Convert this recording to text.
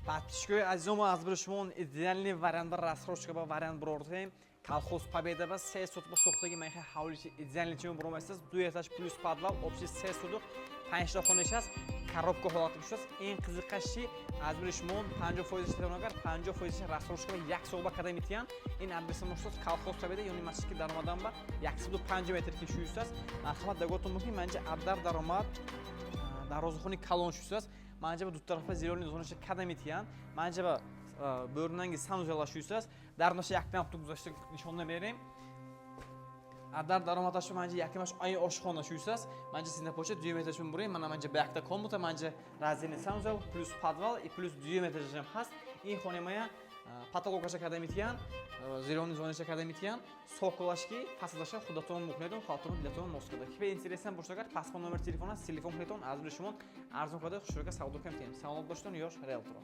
Подписчики азизам аз бир шумо идеальный вариантдар рассрочка ба вариант бурортем. Колхоз Победа ба 3 соток ба сохтаги майха ҳавлиши идеальный чим буромастас. 2 этаж плюс подвал, общий 3 соток, 5 та хонаш аст. Коробка ҳолати буш аст. Ин қизиқаши аз бир шумо 50% телефон агар 50% рассрочка ба 1 сол ба кадай метиян. Ин адрес моштас Колхоз Победа, ёни масҷидки даромадан ба 150 метр кишуюст аст. Марҳамат даготон мухим манҷа абдар даромад дарозахони калон шуст. Манҷа ба ду тарафа зелёни зонаша када метиян. Манҷа ба бӯрнанги санузела шуст. Дар ноша яктан авто гузашта нишон намерем. Адар даромадаш манҷа якимаш ай ошхона шуст. Манҷа синда поча 2 метраш мебурем. Мана манҷа ба якта комната, манҷа разини санузел плюс подвал и плюс 2 метраш ҳам ҳаст. Ин хоне моя потолокаша када метиян, зелёни зонаша када метиян. Соколашки фасадаша худатон мухнедон, хатон дилатон москада. Ки интересен бошагар паспорт номер телефона, телефон худатон аз бир шумо арзон када хушурка савдо кам тем. Саломат бошедон, ёш риэлтор.